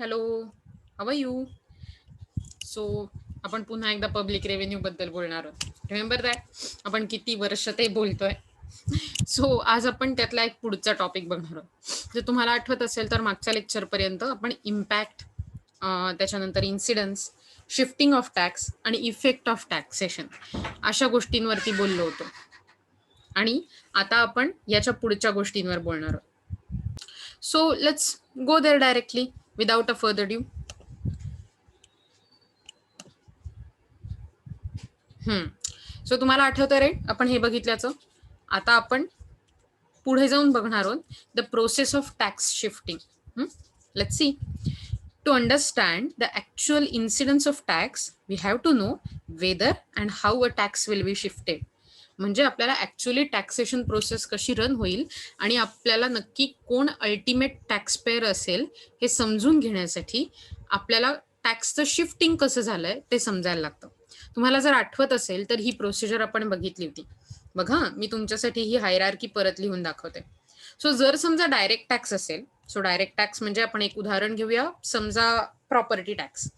Hello, how are you? So आपण पुन्हा एकदा पब्लिक रेव्हेन्यू बद्दल बोलणार आहोत. रिमेंबर दॅट आपण किती वर्ष ते बोलतोय. सो आज आपण त्यातला एक पुढचा टॉपिक बघणार आहोत. जर तुम्हाला आठवत असेल तर मागच्या लेक्चरपर्यंत आपण इम्पॅक्ट, त्याच्यानंतर इन्सिडन्स, शिफ्टिंग ऑफ टॅक्स आणि इफेक्ट ऑफ टॅक्सेशन अशा गोष्टींवरती बोललो होतो. आणि आता आपण याच्या पुढच्या गोष्टींवर बोलणार आहोत. So let's go there directly without a further due. So तुम्हाला आठवतं रे आपण हे बघितल्याचं. आता आपण पुढे जाऊन बघणार आहोत the process of tax shifting. Let's see. To understand the actual incidence of tax, we have to know whether and how a tax will be shifted. म्हणजे आपल्याला ऍक्च्युअली टॅक्सेशन प्रोसेस कशी रन होईल आणि आपल्याला नक्की कोण अल्टिमेट टॅक्स पेयर असेल हे समजून घेण्यासाठी आपल्याला टॅक्सचं शिफ्टिंग कसं झालंय ते समजायला लागतं. तुम्हाला जर आठवत असेल तर ही प्रोसिजर आपण बघितली होती. बघा, मी तुमच्यासाठी ही हायरार्की परत लिहून दाखवते. सो जर समजा डायरेक्ट टॅक्स असेल, सो डायरेक्ट टॅक्स म्हणजे आपण एक उदाहरण घेऊया. समजा प्रॉपर्टी टॅक्स.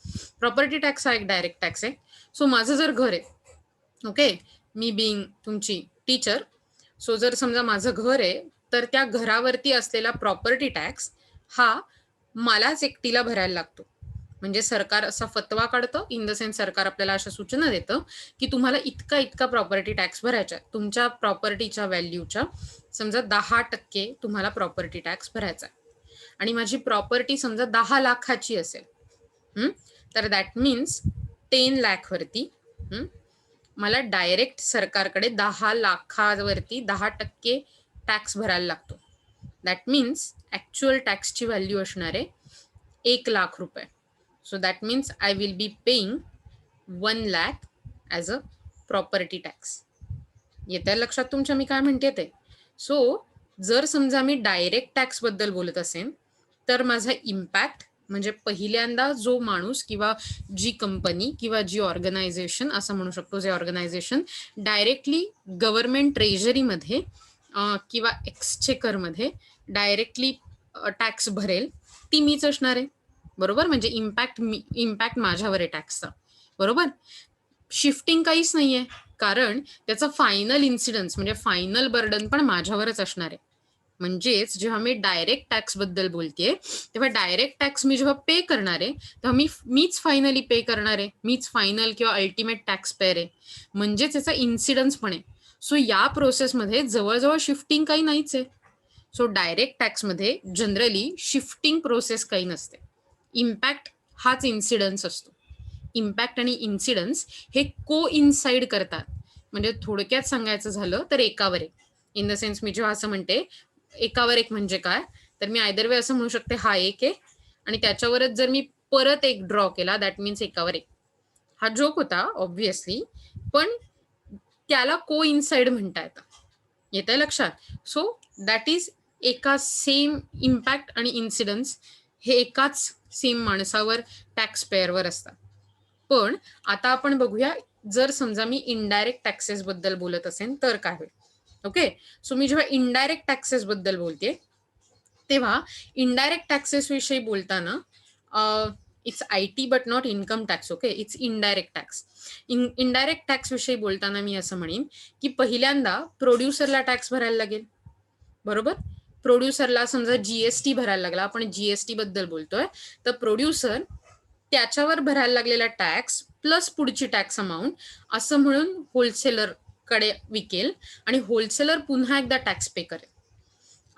प्रॉपर्टी टॅक्स हा एक डायरेक्ट टॅक्स आहे. सो माझं जर घर आहे, ओके, मी बिंग तुमची टीचर, सो जर समजा माझं घर आहे तर त्या घरावरती असलेला प्रॉपर्टी टॅक्स हा मलाच एकटीला भरायला लागतो. म्हणजे सरकार असा फतवा काढतं, इन द सेन्स सरकार आपल्याला अशा सूचना देतं की तुम्हाला इतका इतका प्रॉपर्टी टॅक्स भरायचा आहे. तुमच्या प्रॉपर्टीच्या व्हॅल्यूच्या समजा 10% तुम्हाला प्रॉपर्टी टॅक्स भरायचा आहे. आणि माझी प्रॉपर्टी समजा 10 लाखाची असेल, तर दॅट मीन्स 10 लाख वरती मला डायरेक्ट सरकारकडे 10 लाखावरती 10% टॅक्स भरायला लागतो. दॅट मीन्स ऍक्च्युअल टॅक्सची व्हॅल्यू असणार आहे 1 लाख रुपये. So that means I will be paying 1 lakh as a property tax. येत्या लक्षात तुमच्या मी काय म्हणते ते. सो जर समजा मी डायरेक्ट टॅक्स बद्दल बोलत असेल तर माझा इम्पॅक्ट म्हणजे पहिल्यांदा जो माणूस किंवा जी कंपनी किंवा जी ऑर्गनायझेशन असं म्हणू शकतो, जे ऑर्गनायझेशन डायरेक्टली गव्हर्नमेंट ट्रेझरीमध्ये किंवा एक्सचेकरमध्ये डायरेक्टली टॅक्स भरेल ती मीच असणार आहे. बरोबर, म्हणजे इम्पॅक्ट माझ्यावर आहे टॅक्सचा. बरोबर, शिफ्टिंग काहीच नाहीये कारण त्याचा फायनल इन्सिडन्स म्हणजे फायनल बर्डन पण माझ्यावरच असणार आहे. म्हणजेच जेव्हा मी डायरेक्ट टॅक्स बद्दल बोलतेय तेव्हा डायरेक्ट टॅक्स मी जेव्हा पे करणार आहे तेव्हा मीच फायनली पे करणार आहे. मीच फायनल किंवा अल्टिमेट टॅक्स पेअर आहे. म्हणजेच याचा इन्सिडन्स पण आहे. सो या प्रोसेसमध्ये जवळजवळ शिफ्टिंग काही नाहीच आहे. सो डायरेक्ट टॅक्समध्ये जनरली शिफ्टिंग प्रोसेस काही नसते. इम्पॅक्ट हाच इन्सिडन्स असतो. इम्पॅक्ट आणि इन्सिडन्स हे को इन्साइड करतात. म्हणजे थोडक्यात सांगायचं झालं तर एकावर एक. इन द सेन्स मी जेव्हा असं म्हणते एकावर एक म्हणजे काय, तर मी आयदर वे असं म्हणू शकते हा एक आहे आणि त्याच्यावरच जर मी परत एक ड्रॉ केला दॅट मीन्स एकावर एक. हा जोक होता ऑब्व्हियसली, पण त्याला को इन्साइड म्हणता येतं. येतंय लक्षात. सो दॅट इज एका सेम इम्पॅक्ट आणि इन्सिडन्स हे एकाच सेम माणसावर टॅक्स पेअरवर असतात. पण आता आपण बघूया जर समजा मी इनडायरेक्ट टॅक्सेस बद्दल बोलत असेल तर काय होईल. ओके, सो मी जेव्हा इनडायरेक्ट टॅक्सेस बद्दल बोलते तेव्हा इनडायरेक्ट टॅक्सेस विषयी बोलताना it's IT but not income tax. Okay, it's indirect tax. Indirect tax विषयी बोलताना मी असं म्हणेन की पहिल्यांदा प्रोड्युसरला टॅक्स भरायला लागेल. बरोबर, प्रोड्युसरला समजा जीएसटी भरायला लागला, आपण जीएसटी बद्दल बोलतोय, तर प्रोड्युसर त्याच्यावर भरायला लागलेला टॅक्स प्लस पुढची टॅक्स अमाऊंट असं म्हणून होलसेलरकडे विकेल आणि होलसेलर पुन्हा एकदा टॅक्स पे करेल.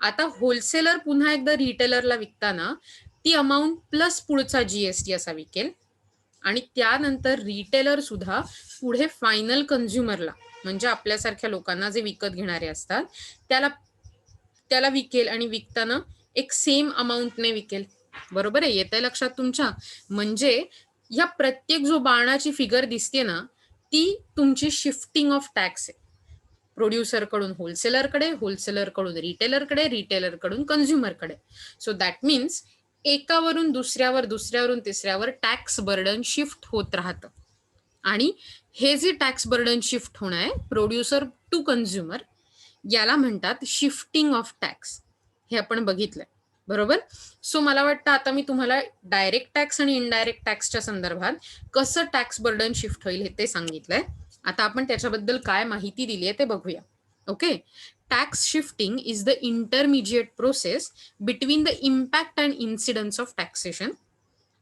आता होलसेलर पुन्हा एकदा रिटेलरला विकताना ती अमाऊंट प्लस पुढचा जीएसटी असा विकेल आणि त्यानंतर रिटेलर सुद्धा पुढे फायनल कन्झ्युमरला म्हणजे आपल्यासारख्या लोकांना जे विकत घेणारे असतात त्याला विकेल आणि विकताना एक सेम अमाऊंटने विकेल. बरोबर आहे, येतंय लक्षात तुमच्या. म्हणजे ह्या प्रत्येक जो बाणाची फिगर दिसते ना ती तुमची शिफ्टिंग ऑफ टॅक्स आहे. प्रोड्युसरकडून होलसेलरकडे, होलसेलरकडून रिटेलरकडे, रिटेलरकडून कन्झ्युमरकडे. सो दॅट मीन्स एकावरून दुसऱ्यावर, दुसऱ्यावरून तिसऱ्यावर टॅक्स बर्डन शिफ्ट होत राहतं. आणि हे जे टॅक्स बर्डन शिफ्ट होणं आहे प्रोड्युसर टू कन्झ्युमर याला म्हणतात शिफ्टिंग ऑफ टॅक्स. हे आपण बघितलंय. बरोबर. सो मला वाटतं आता मी तुम्हाला डायरेक्ट टॅक्स आणि इनडायरेक्ट टॅक्सच्या संदर्भात कसं टॅक्स बर्डन शिफ्ट होईल हे ते सांगितलंय. आता आपण त्याच्याबद्दल काय माहिती दिली आहे ते बघूया. Okay. Tax shifting is the intermediate process between the impact and incidence of taxation.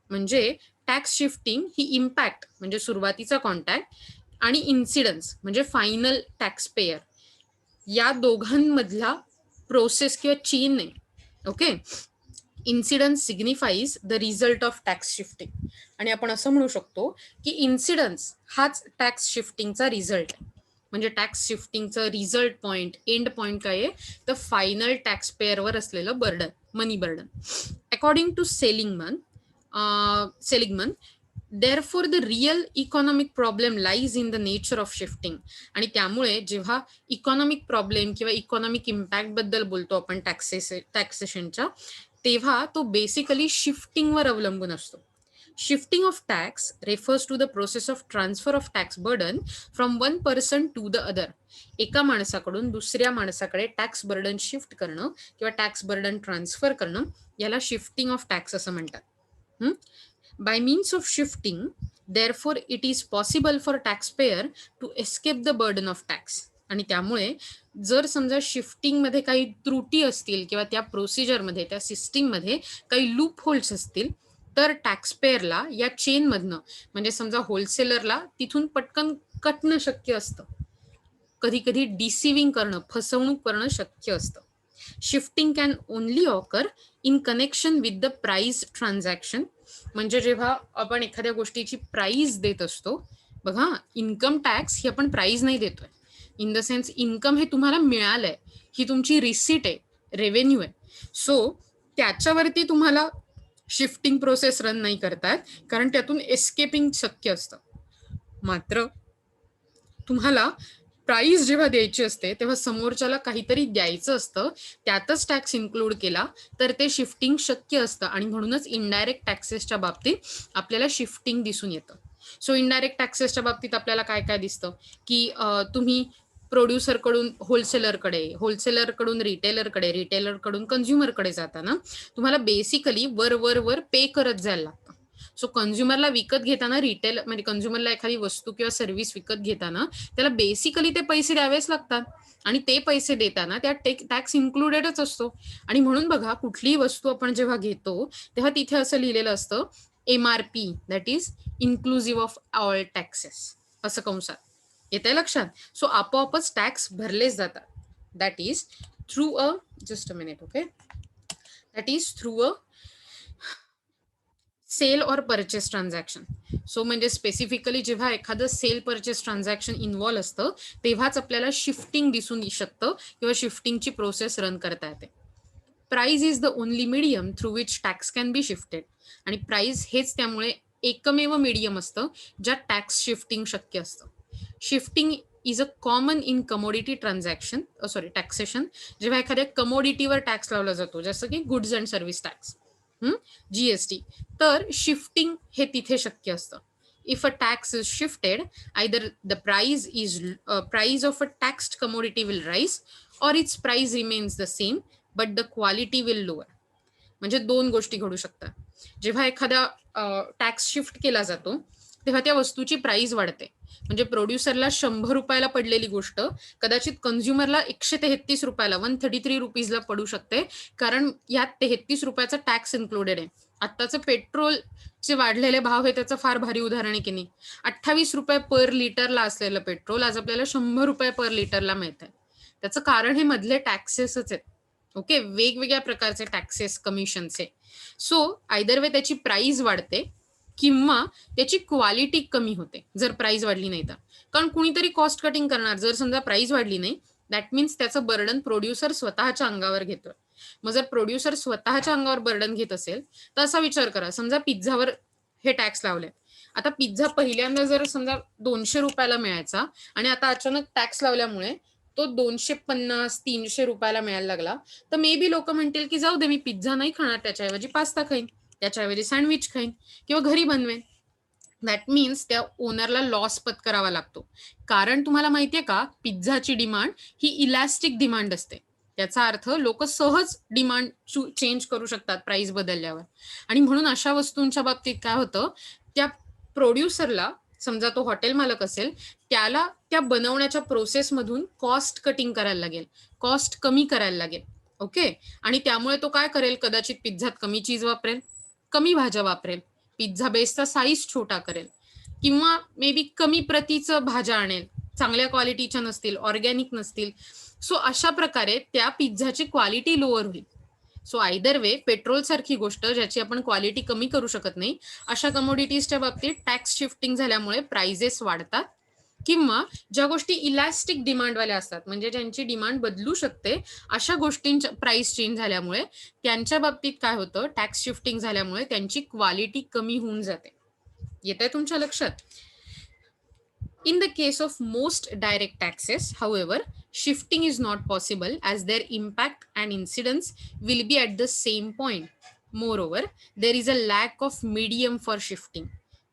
म्हणजे टॅक्स शिफ्टिंग ही इम्पॅक्ट म्हणजे सुरुवातीचा कॉन्टॅक्ट आणि इन्सिडन्स म्हणजे फायनल टॅक्स पेयर या दोघांमधला प्रोसेस किंवा चेन आहे. Okay. Incidence signifies the result of tax shifting. आणि आपण असं म्हणू शकतो की इन्सिडन्स हाच टॅक्स शिफ्टिंगचा रिझल्ट आहे. म्हणजे टॅक्स शिफ्टिंगचं रिझल्ट पॉइंट एंड पॉइंट काय आहे तर फायनल टॅक्स पेअरवर असलेलं burden, money burden. According to Seligman, therefore the real economic problem lies in the nature of shifting. आणि त्यामुळे जेव्हा इकॉनॉमिक प्रॉब्लेम किंवा इकॉनॉमिक इम्पॅक्ट बद्दल बोलतो आपण टॅक्सेशनच्या, तेव्हा तो बेसिकली शिफ्टिंगवर अवलंबून असतो. Shifting of tax refers to the process of transfer of tax burden from one person to the other. एका माणसाकडून दुसऱ्या माणसाकडे टॅक्स बर्डन शिफ्ट करणं किंवा टॅक्स बर्डन ट्रान्सफर करणं याला शिफ्टिंग ऑफ टॅक्स असं म्हणतात. By means of shifting, therefore it is possible for taxpayer to escape the burden of tax. आणि त्यामुळे जर समजा शिफ्टिंग मध्ये काही त्रुटी असतील किंवा त्या प्रोसिजरमध्ये त्या सिस्टीममध्ये काही लूप होल्स असतील तर टॅक्सपेअरला या चेन मधनं म्हणजे समजा होलसेलरला तिथून पटकन कटणं शक्य असतं. कधी कधी डिसिव्हिंग करणं, फसवणूक करणं शक्य असतं. Shifting can only occur in connection with the price transaction. म्हणजे जेव्हा आपण एखाद्या गोष्टीची प्राइस देत असतो, बघा इन्कम टॅक्स ही आपण प्राइस नाही देतोय. इन द सेन्स इन्कम हे तुम्हाला मिळालंय, ही तुमची रिसीट आहे, रेव्हेन्यू आहे. सो त्याच्यावरती तुम्हाला शिफ्टिंग प्रोसेस रन नाही करतायत कारण त्यातून एस्केपिंग शक्य असतं. मात्र तुम्हाला प्राइस जेव्हा द्यायची असते तेव्हा समोरच्याला काहीतरी द्यायचं असतं, त्यातच टॅक्स इन्क्लूड केला तर ते शिफ्टिंग शक्य असतं. आणि म्हणूनच इनडायरेक्ट टॅक्सेसच्या बाबतीत आपल्याला शिफ्टिंग दिसून येतं. सो इनडायरेक्ट टॅक्सेसच्या बाबतीत आपल्याला काय काय दिसतं की तुम्ही प्रोड्युसरकडून होलसेलरकडून रिटेलरकडे, रिटेलरकडून कन्झ्युमरकडे जाताना तुम्हाला बेसिकली वर पे करत जायला लागतं. सो कन्झ्युमरला विकत घेताना म्हणजे कन्झ्युमरला एखादी वस्तू किंवा सर्व्हिस विकत घेताना त्याला बेसिकली ते पैसे द्यावेच लागतात आणि ते पैसे देताना त्यात टॅक्स इन्क्लुडेडच असतो. आणि म्हणून बघा कुठलीही वस्तू आपण जेव्हा घेतो तेव्हा तिथे असं लिहिलेलं असतं MRP, that is inclusive of all taxes, असं कंसात. येतंय लक्षात. सो आपोआपच टॅक्स भरलेच जातात. That is through a just a minute. Okay. That is through a sale और परचेस ट्रान्झॅक्शन. सो म्हणजे स्पेसिफिकली जेव्हा एखादं सेल परचेस ट्रान्झॅक्शन इन्व्हॉल्व असतं तेव्हाच आपल्याला शिफ्टिंग दिसून शकतं किंवा शिफ्टिंगची प्रोसेस रन करता येते. Price is the only medium through which tax can be shifted. आणि प्राइस हेच त्यामुळे एकमेव मीडियम असतं ज्यात टॅक्स शिफ्टिंग शक्य असतं. Shifting is a common in commodity transaction taxation. जेव्हा एखाद्या कमोडिटीवर टॅक्स लावला जातो जसं की goods and service tax, GST, तर शिफ्टिंग हे तिथे शक्य असतं. If a tax is shifted, either the price of a taxed commodity will rise or its price remains the same but the quality will lower. म्हणजे दोन गोष्टी घडू शकतात. जेव्हा एखादा टॅक्स शिफ्ट केला जातो तेव्हा त्या वस्तूची प्राइस वाढते. म्हणजे प्रोड्युसरला 100 रुपयाला पडलेली गोष्ट कदाचित कन्झ्युमरला 133 रुपयाला, 133 रुपीजला पडू शकते, कारण यात 33 रुपयाचा टॅक्स इन्क्लुडेड आहे. आत्ताचं पेट्रोलचे वाढलेले भाव हे त्याचं फार भारी उदाहरण आहे की नाही. 28 रुपये पर लिटरला असलेलं पेट्रोल आज आपल्याला 100 रुपये पर लिटरला मिळत आहे. त्याचं कारण हे मधले टॅक्सेसच आहेत. ओके. वेगवेगळ्या प्रकारचे टॅक्सेस, कमिशनचे. सो आयदर वे त्याची प्राइस वाढते किंवा त्याची क्वालिटी कमी होते जर प्राइस वाढली नाही तर. कारण कुणीतरी कॉस्ट कटिंग करणार. जर समजा प्राइस वाढली नाही दॅट मीन्स त्याचं बर्डन प्रोड्युसर स्वतःच्या अंगावर घेतोय. मग जर प्रोड्युसर स्वतःच्या अंगावर बर्डन घेत असेल तर असा विचार करा, समजा पिझ्झावर हे टॅक्स लावले. आता पिझ्झा पहिल्यांदा जर समजा 200 रुपयाला मिळायचा आणि आता अचानक टॅक्स लावल्यामुळे तो 250-300 रुपयाला मिळायला लागला, तर मे बी लोक म्हणतील की जाऊ दे, मी पिझ्झा नाही खाणार, त्याच्याऐवजी पास्ता खाईन, त्याच्याऐवजी सँडविच खाईन किंवा घरी बनवेन. दॅट मीन्स त्या ओनरला लॉस पत्करावा लागतो. कारण तुम्हाला माहितीये का, पिझ्झाची डिमांड ही इलॅस्टिक डिमांड असते. त्याचा अर्थ लोक सहज डिमांड चेंज करू शकतात प्राइस बदलल्यावर. आणि म्हणून अशा वस्तूंच्या बाबतीत काय होतं, त्या प्रोड्युसरला, समजा तो हॉटेल मालक असेल, त्याला त्या बनवण्याच्या प्रोसेसमधून कॉस्ट कटिंग करायला लागेल, कॉस्ट कमी करायला लागेल. ओके. आणि त्यामुळे तो काय करेल, कदाचित पिझ्झात कमी चीज वापरेल, कमी भाज्या वापरेल, पिझ्झा बेसचा साईज छोटा करेल, किंवा मे बी कमी प्रतीचं भाज्या आणेल, चांगल्या क्वालिटीच्या नसतील, ऑर्गॅनिक नसतील. सो अशा प्रकारे त्या पिझ्झाची क्वालिटी लोअर होईल. सो आयदर वे, पेट्रोल सारखी गोष्ट ज्याची आपण क्वालिटी कमी करू शकत नाही, अशा कमोडिटीजच्या बाबतीत टॅक्स शिफ्टिंग झाल्यामुळे प्राइजेस वाढतात. किंवा ज्या गोष्टी इलॅस्टिक डिमांडवाल्या असतात, म्हणजे ज्यांची डिमांड बदलू शकते, अशा गोष्टींच्या प्राइस चेंज झाल्यामुळे त्यांच्या बाबतीत काय होतं, टॅक्स शिफ्टिंग झाल्यामुळे त्यांची क्वालिटी कमी होऊन जाते. येत आहे तुमच्या लक्षात? In the case of most direct taxes, however, shifting is not possible as their impact and incidence will be at the same point. Moreover, there is a lack of medium for shifting.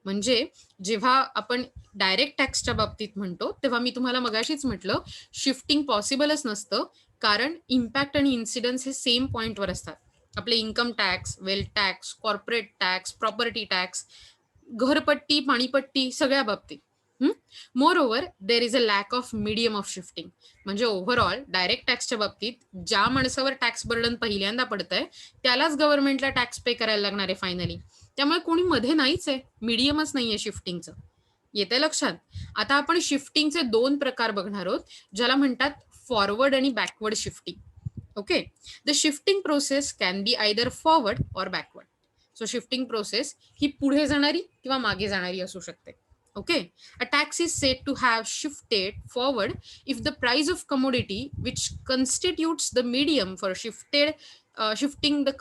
म्हणजे जेव्हा आपण direct टॅक्सच्या बाबतीत म्हणतो, तेव्हा मी तुम्हाला मगाशीच म्हटलं, शिफ्टिंग पॉसिबलच नसतं, कारण इम्पॅक्ट आणि इन्सिडन्स हे सेम पॉइंटवर असतात. आपले income tax, wealth tax, corporate tax, property tax, घरपट्टी, पाणीपट्टी, सगळ्या बाबतीत. Moreover, there is a lack of medium of shifting. म्हणजे ओव्हरऑल डायरेक्ट टॅक्सच्या बाबतीत ज्या माणसावर टॅक्स बर्डन पहिल्यांदा पडतंय, त्यालाच गव्हर्नमेंटला टॅक्स पे करायला लागणार आहे फायनली. त्यामुळे कोणी मध्ये नाहीच आहे, मीडियमच नाहीये शिफ्टिंगचं. येते लक्षात? आता आपण शिफ्टिंगचे 2 प्रकार बघणार आहोत, ज्याला म्हणतात फॉरवर्ड आणि backward shifting. Okay. The shifting process can be either forward or backward. So shifting process ही पुढे जाणारी किंवा मागे जाणारी असू शकते. Okay, a tax is said to have shifted forward if the price of commodity which constitutes the medium for shifting the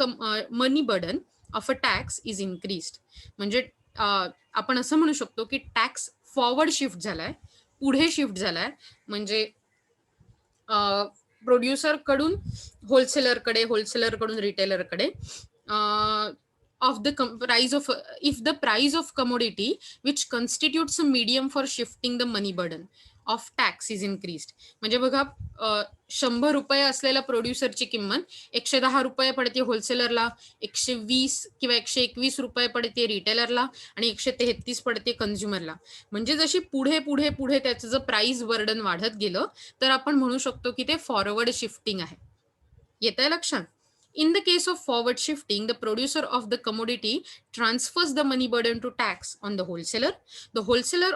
money burden of a tax is increased. म्हणजे आपण असं म्हणू शकतो की टॅक्स फॉरवर्ड शिफ्ट झालाय, पुढे shift झालाय. म्हणजे प्रोड्युसर कडून होलसेलरकडे, होलसेलरकडून रिटेलरकडे, of the price of if the price of commodity which constitutes a medium for shifting the money burden of tax is increased. म्हणजे बघा, 100 रुपये असलेल्या प्रोड्युसरची किंमत 110 रुपये पडते होलसेलरला, 120 किंवा 121 रुपये पडते रिटेलरला, आणि 133 पडते कन्झ्युमरला. म्हणजे जशी पुढे पुढे पुढे त्याचं जर प्राइस बर्डन वाढत गेलं, तर आपण म्हणू शकतो की ते फॉरवर्ड शिफ्टिंग आहे. येत आहे लक्षात? In the case of forward shifting, the producer of the commodity transfers the money burden to tax on the wholesaler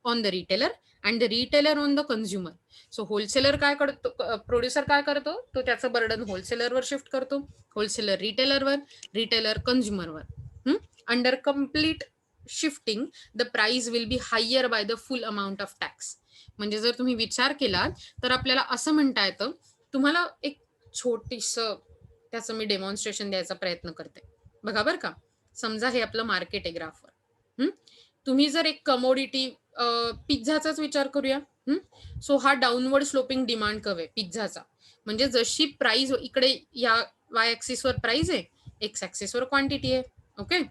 on the retailer, and the retailer on the consumer. So wholesaler काय करतो, producer काय करतो, तो त्याचं burden होलसेलरवर shift करतो, wholesaler रिटेलरवर, retailer कन्झ्युमरवर. Under complete shifting the price will be higher by the full amount of tax. म्हणजे जर तुम्ही विचार केला तर आपल्याला असं म्हणता येतं, तुम्हाला एक छोटीस त्याचं मी डेमॉन्स्ट्रेशन द्यायचा प्रयत्न करते. बघा बरं का, समजा हे आपलं मार्केट आहे ग्राफवर. तुम्ही जर एक कमोडिटी, पिझ्झाचाच विचार करूया. सो हा डाऊनवर्ड स्लोपिंग डिमांड कर्व आहे पिझ्झाचा. म्हणजे जशी प्राइस इकडे या वाय ऍक्सिसवर प्राइस आहे, एक्स ऍक्सिसवर क्वांटिटी आहे. ओके.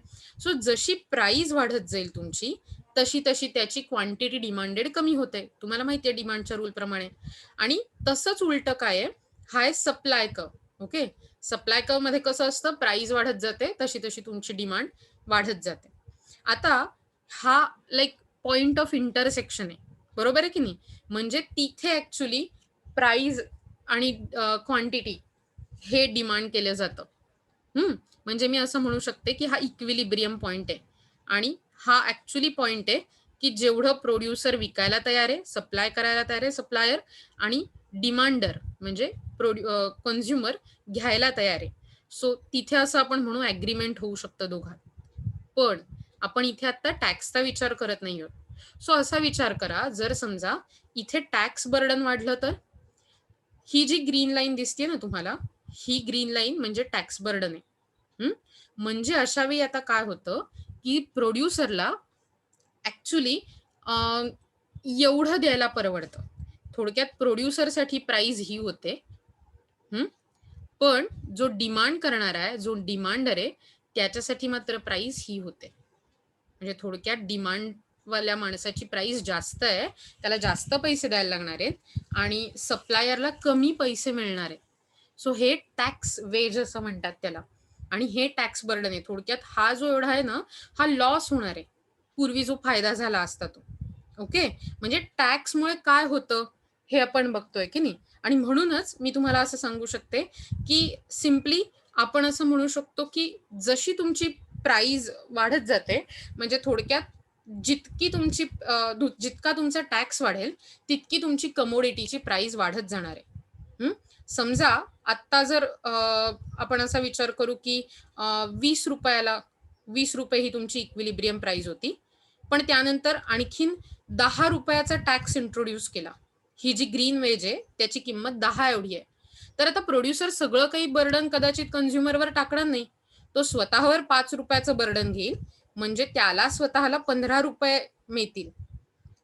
सो जशी प्राइस वाढत जाईल तुमची, तशी तशी त्याची क्वांटिटी डिमांडेड कमी होते. तुम्हाला माहिती आहे डिमांडच्या रूल प्रमाणे. आणि तसंच उलट काय आहे, हा आहे supply curve. Okay. Supply curve मध्ये कसं असतं, प्राइस वाढत जाते तशी तशी तुमची डिमांड वाढत जाते. आता हा लाईक पॉइंट ऑफ इंटरसेक्शन आहे, बरोबर आहे की नाही? म्हणजे तिथे ऍक्च्युली प्राइस आणि क्वांटिटी हे डिमांड केलं जातं. म्हणजे मी असं म्हणू शकते की हा इक्विलिब्रियम पॉइंट आहे, आणि हा ऍक्च्युली पॉइंट आहे की जेवढं प्रोड्युसर विकायला तयार आहे, सप्लाय करायला तयार आहे सप्लायर, आणि डिमांडर म्हणजे कन्झ्युमर घ्यायला तयार आहे. सो तिथे असं आपण म्हणू ऍग्रीमेंट होऊ शकतं दोघांत. पण आपण इथे आता टॅक्सचा विचार करत नाही आहोत. सो असा विचार करा, जर समजा इथे टॅक्स बर्डन वाढलं तर ही जी ग्रीन लाईन दिसते ना तुम्हाला, ही ग्रीन लाईन म्हणजे टॅक्स बर्डन आहे. म्हणजे अशा वेळी आता काय होतं की प्रोड्युसरला ऍक्च्युली एवढं द्यायला परवडतं. थोडक्यात प्रोड्युसरसाठी प्राइस ही होते, पण जो डिमांड करणार आहे, जो डिमांडर आहे, त्याच्यासाठी मात्र प्राइस ही होते. म्हणजे थोडक्यात डिमांड वाल्या माणसाची प्राइस जास्त आहे, त्याला जास्त पैसे द्यायला लागणार आहेत, आणि सप्लायरला कमी पैसे मिळणार आहेत. सो हे टॅक्स वेज असं म्हणतात त्याला. आणि हे टॅक्स बर्डन आहे. थोडक्यात हा जो एवढा आहे ना, हा लॉस होणार आहे. पूर्वी जो फायदा झाला असता तो. ओके. म्हणजे टॅक्समुळे काय होतं हे आपण बघतोय की नाही. आणि म्हणूनच मी तुम्हाला असं सांगू शकते की सिम्पली आपण असं म्हणू शकतो की जशी तुमची प्राइस वाढत जाते, म्हणजे थोडक्यात जितकी तुमची जितका तुमचा टॅक्स वाढेल तितकी तुमची कमोडिटीची प्राइस वाढत जाणार आहे. समजा आत्ता जर आपण असा विचार करू की 20 रुपयाला 20 रुपये ही तुमची इक्विलिब्रियम प्राइस होती, पण त्यानंतर आणखीन 10 रुपयाचा टॅक्स इंट्रोड्यूस केला. ही जी ग्रीन वेज आहे त्याची किंमत 10 एवढी आहे. तर आता प्रोड्युसर सगळं काही बर्डन कदाचित कन्झ्युमरवर टाकणार नाही. तो स्वतःवर 5 रुपयाचं बर्डन घेईल, म्हणजे त्याला स्वतःला 15 रुपये मिळतील.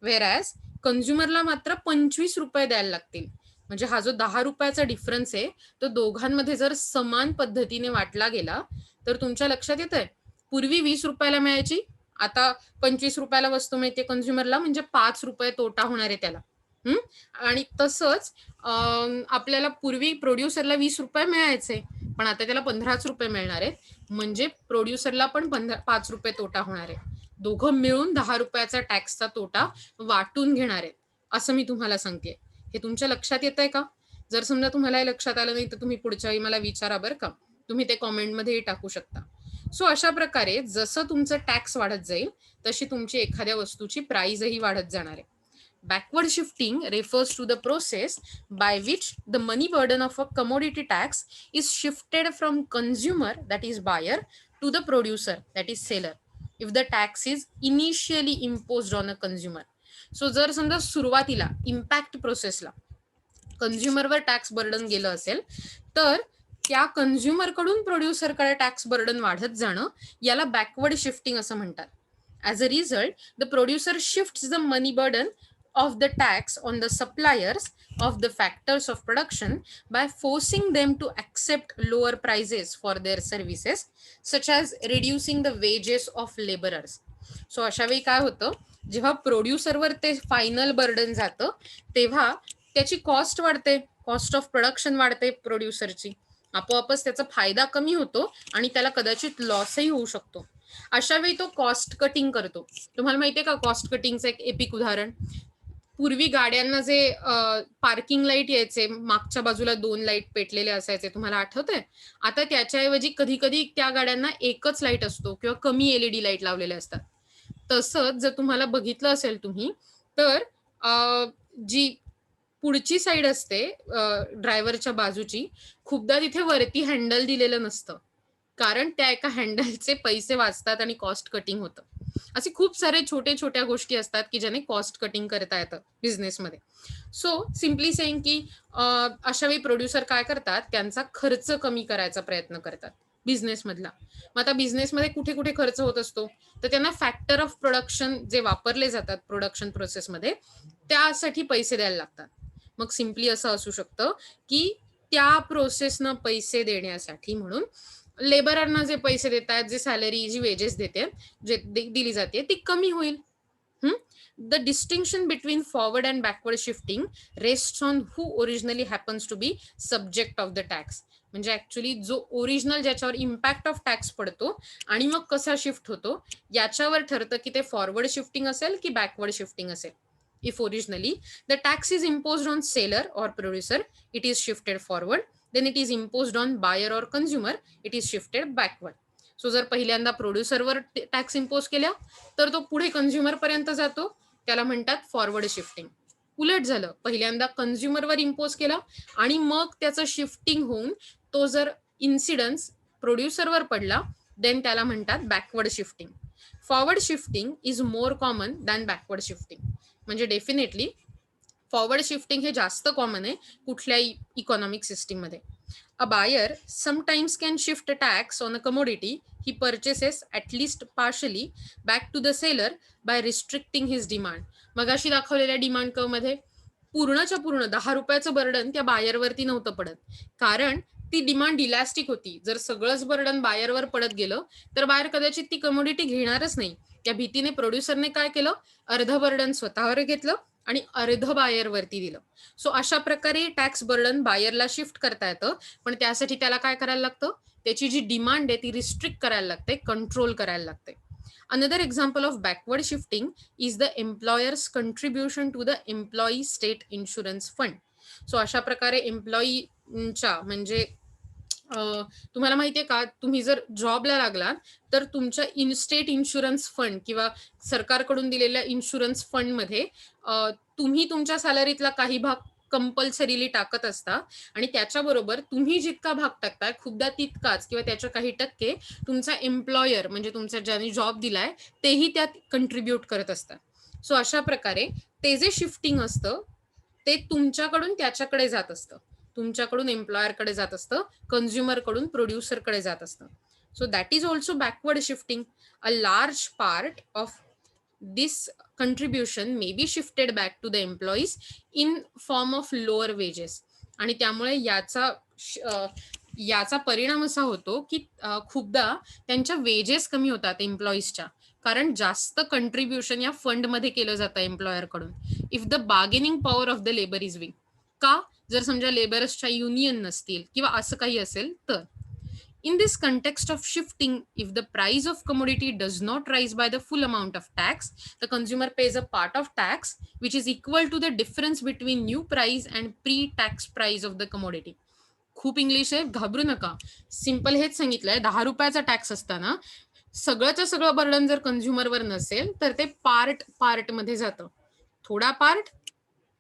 व्हेरॅज कन्झ्युमरला मात्र 25 रुपये द्यायला लागतील. म्हणजे हा जो 10 रुपयाचा डिफरन्स आहे तो दोघांमध्ये जर समान पद्धतीने वाटला गेला तर तुमच्या लक्षात येतंय, पूर्वी 20 रुपयाला मिळायची, आता 25 रुपयाला वस्तू मिळते कन्झ्युमरला, म्हणजे 5 रुपये तोटा होणार आहे त्याला. आणि तसंच आपल्याला पूर्वी प्रोड्युसरला 20 रुपये मिळायचे, पण आता त्याला 15च रुपये मिळणार आहेत, म्हणजे प्रोड्युसरला पण 5 रुपये तोटा होणार आहे. दोघं मिळून 10 रुपयाचा टॅक्सचा तोटा वाटून घेणार आहेत, असं मी तुम्हाला सांगते. हे तुमच्या लक्षात येतंय का? जर समजा तुम्हाला हे लक्षात आलं नाही तर तुम्ही पुढच्या वेळी मला विचारा बरं का. तुम्ही ते कॉमेंटमध्येही टाकू शकता. सो अशा प्रकारे जसं तुमचं टॅक्स वाढत जाईल तशी तुमची एखाद्या वस्तूची प्राइसही वाढत जाणार आहे. Backward shifting refers to the process by which the money burden of a commodity tax is shifted from consumer, that is buyer, to the producer, that is seller, if the tax is initially imposed on a consumer. So जर समजा सुरुवातीला impact प्रोसेसला कन्झ्युमरवर tax burden गेलं असेल तर त्या कन्झ्युमरकडून प्रोड्युसरकडे tax burden वाढत जाणं याला बॅकवर्ड शिफ्टिंग असं म्हणतात. As a result the producer shifts the money burden of the tax on the suppliers of the factors of production by forcing them to accept lower prices for their services, such as reducing the wages of laborers. So अशा वेळी काय होतं, जेव्हा प्रोड्युसरवर ते final burden जातं तेव्हा त्याची cost वाढते, कॉस्ट ऑफ प्रोडक्शन वाढते प्रोड्युसरची, आपोआपच त्याचा फायदा कमी होतो आणि त्याला कदाचित लॉसही होऊ शकतो. अशा वेळी तो कॉस्ट कटिंग करतो. तुम्हाला माहितीये का कॉस्ट कटिंगचं एक एपिक उदाहरण? पूर्वी गाड्यांना जे पार्किंग लाईट यायचे, मागच्या बाजूला 2 लाईट पेटलेले असायचे, तुम्हाला आठवतंय? आता त्याच्याऐवजी कधी कधी त्या गाड्यांना एकच लाईट असतो किंवा कमी एलईडी लाईट लावलेले असतात. तसंच जर तुम्हाला बघितलं असेल तुम्ही तर जी पुढची साईड असते ड्रायव्हरच्या बाजूची, खूपदा तिथे वरती हँडल दिलेलं नसतं, कारण त्या एका हँडलचे पैसे वाचतात आणि कॉस्ट कटिंग होतं. असे खूप सारे छोटे छोट्या गोष्टी असतात की ज्याने कॉस्ट कटिंग करता येतं बिझनेसमध्ये. सो सिम्पली सेइंग की अशा वेळी प्रोड्युसर काय करतात, त्यांचा खर्च कमी करायचा प्रयत्न करतात बिझनेसमधला. मग आता बिझनेसमध्ये कुठे कुठे खर्च होत असतो, तर त्यांना फॅक्टर ऑफ प्रोडक्शन जे वापरले जातात प्रोडक्शन प्रोसेसमध्ये त्यासाठी पैसे द्यायला लागतात. मग सिम्पली असं असू शकतं की त्या प्रोसेसनं पैसे देण्यासाठी म्हणून लेबरांना जे पैसे देतात, जे सॅलरी, जी वेजेस देते, जे दिली जाते ती कमी होईल. The distinction between forward and backward shifting rests on who originally happens to be subject of the tax. म्हणजे ऍक्च्युली जो ओरिजिनल ज्याच्यावर इम्पॅक्ट ऑफ टॅक्स पडतो आणि मग कसा शिफ्ट होतो याच्यावर ठरतं की ते फॉरवर्ड शिफ्टिंग असेल की बॅकवर्ड शिफ्टिंग असेल. If originally the tax is imposed on seller or producer, it is shifted forward. Then it is imposed on buyer or consumer, it is shifted backward. So जर पहिल्यांदा प्रोड्युसरवर tax impose केल्या तर तो पुढे consumer पर्यंत जातो, त्याला म्हणतात फॉरवर्ड शिफ्टिंग. उलट झालं, पहिल्यांदा कन्झ्युमरवर इम्पोज केला आणि मग त्याचं शिफ्टिंग होऊन तो जर इन्सिडन्स प्रोड्युसरवर पडला देन त्याला म्हणतात backward shifting. Forward shifting is more common than backward shifting. म्हणजे डेफिनेटली फॉरवर्ड शिफ्टिंग हे जास्त कॉमन आहे कुठल्याही इकॉनॉमिक सिस्टीममध्ये. A buyer sometimes can shift tax on a commodity he purchases at least partially back to the seller by restricting his demand. मग अशी दाखवलेल्या demand कर्वमध्ये पूर्णच्या पूर्ण 10 रुपयाचं बर्डन त्या बायरवरती नव्हतं पडत, कारण ती डिमांड इलॅस्टिक होती. जर सगळंच बर्डन बायरवर पडत गेलं तर बायर कदाचित ती कमोडिटी घेणारच नाही. त्या भीतीने प्रोड्युसरने काय केलं, अर्ध बर्डन स्वतःवर घेतलं आणि अर्ध बायरवरती दिलं. सो अशा प्रकारे टॅक्स बर्डन बायरला शिफ्ट करता येतं, पण त्यासाठी त्याला काय करायला लागतं, त्याची जी डिमांड आहे ती रिस्ट्रिक्ट करायला लागते, कंट्रोल करायला लागते. Another example of backward shifting is the employers contribution to the employee state insurance fund. So अशा प्रकारे एम्प्लॉईच्या म्हणजे तुम्हाला माहितीये का, तुम्ही जर जॉबला लागलात तर तुमच्या स्टेट इन्शुरन्स फंड किंवा सरकारकडून दिलेल्या इन्शुरन्स फंडमध्ये तुम्ही तुमच्या सॅलरीतला काही भाग कंपल्सरीली टाकत असता आणि त्याच्याबरोबर तुम्ही जितका भाग टाकताय खूपदा तितकाच किंवा त्याच्या काही टक्के तुमचा एम्प्लॉयर म्हणजे तुमचा ज्याने जॉब दिलाय तेही त्यात कंट्रीब्यूट करत असतात. सो अशा प्रकारे ते जे शिफ्टिंग असतं ते तुमच्याकडून त्याच्याकडे जात असतं, तुमच्याकडून एम्प्लॉयरकडे जात असतं, कन्झ्युमरकडून प्रोड्युसरकडे जात असतं. So that is also backward shifting. A large part of this contribution may be shifted back to the employees in form of lower wages. आणि त्यामुळे याचा परिणाम असा होतो की खूपदा त्यांच्या वेजेस कमी होतात एम्प्लॉईजच्या, कारण जास्त कंट्रीब्युशन या फंडमध्ये केलं जातं एम्प्लॉयरकडून. If the bargaining power of the labour is weak. का? जर समजा लेबर्सच्या युनियन नसतील किंवा असं काही असेल तर. In this context of shifting, if the price of commodity does not rise by the full amount of tax, the consumer pays a part of tax which is equal to the difference between new price and pre-tax price of the commodity. खूप English आहे, घाबरू नका. Simple हेच सांगितलंय, 10 रुपयाचा tax असताना सगळंच्या सगळं बर्डन जर कन्झ्युमरवर नसेल तर ते पार्ट मध्ये जातं. थोडा पार्ट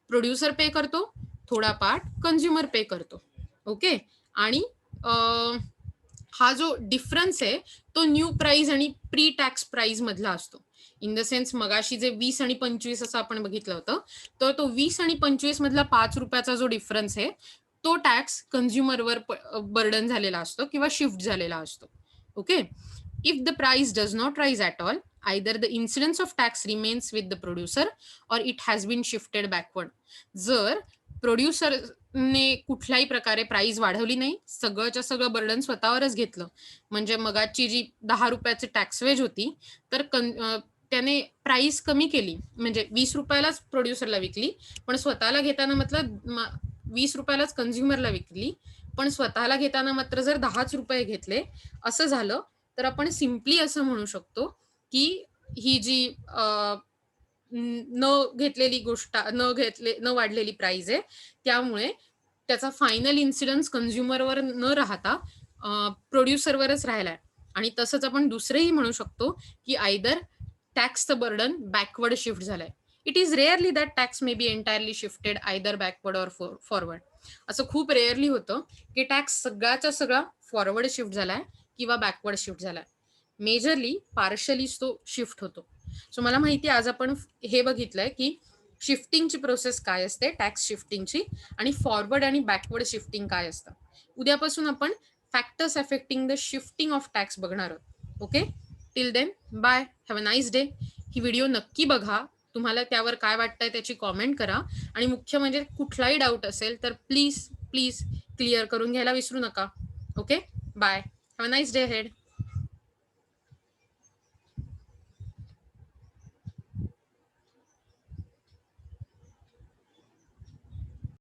प्रोड्युसर पे करतो, थोडा पार्ट कन्झ्युमर पे करतो. ओके. आणि हा जो डिफरन्स आहे तो न्यू प्राइस आणि प्री टॅक्स प्राइस मधला असतो. इन द सेन्स मगाशी जे 20 आणि 25 असं आपण बघितलं होतं, तर तो 20 आणि 25 मधला 5 रुपयाचा जो डिफरन्स आहे तो टॅक्स कन्झ्युमरवर बर्डन झालेला असतो किंवा शिफ्ट झालेला असतो. Okay. If the price does not rise at all, either the incidence of tax remains with the producer or it has been shifted backward. जर प्रोड्युसरने कुठल्याही प्रकारे प्राइस वाढवली नाही, सगळंच्या सगळं बर्डन स्वतःवरच घेतलं, म्हणजे मगाची जी 10 रुपयाची टॅक्स वेज होती तर त्याने प्राइस कमी केली, म्हणजे 20 रुपयालाच प्रोड्युसरला विकली, पण स्वतःला घेताना मतलब 20 रुपयालाच कन्झ्युमरला विकली, पण स्वतःला घेताना मात्र जर 10च रुपये घेतले, असं झालं तर आपण सिम्पली असं म्हणू शकतो की ही जी न घेतलेली गोष्ट न वाढलेली प्राइस आहे, त्यामुळे त्याचा फायनल इन्सिडन्स कन्झ्युमरवर न राहता प्रोड्युसरवरच राहिलाय. आणि तसंच आपण दुसरंही म्हणू शकतो की आयदर टॅक्सचं बर्डन बॅकवर्ड शिफ्ट झालंय. It is rarely that tax may be entirely shifted either backward or forward. असं खूप रेअरली होतं की टॅक्स सगळ्याचा सगळा फॉरवर्ड शिफ्ट झालाय किंवा बॅकवर्ड शिफ्ट झालाय. मेजरली पार्शली तो शिफ्ट होतो. सो मला माहिती आहे आज आपण हे बघितलंय की शिफ्टिंगची प्रोसेस काय असते, टॅक्स शिफ्टिंगची, आणि फॉरवर्ड आणि बॅकवर्ड शिफ्टिंग काय असतं. उद्यापासून आपण factors affecting the shifting of tax बघणार आहोत. Okay. Till then bye, have a nice day. ही व्हिडिओ नक्की बघा, तुम्हाला त्यावर काय वाटतंय त्याची कॉमेंट करा, आणि मुख्य म्हणजे कुठलाही डाऊट असेल तर प्लीज क्लिअर करून घ्यायला विसरू नका. Okay. Bye, have a nice day head.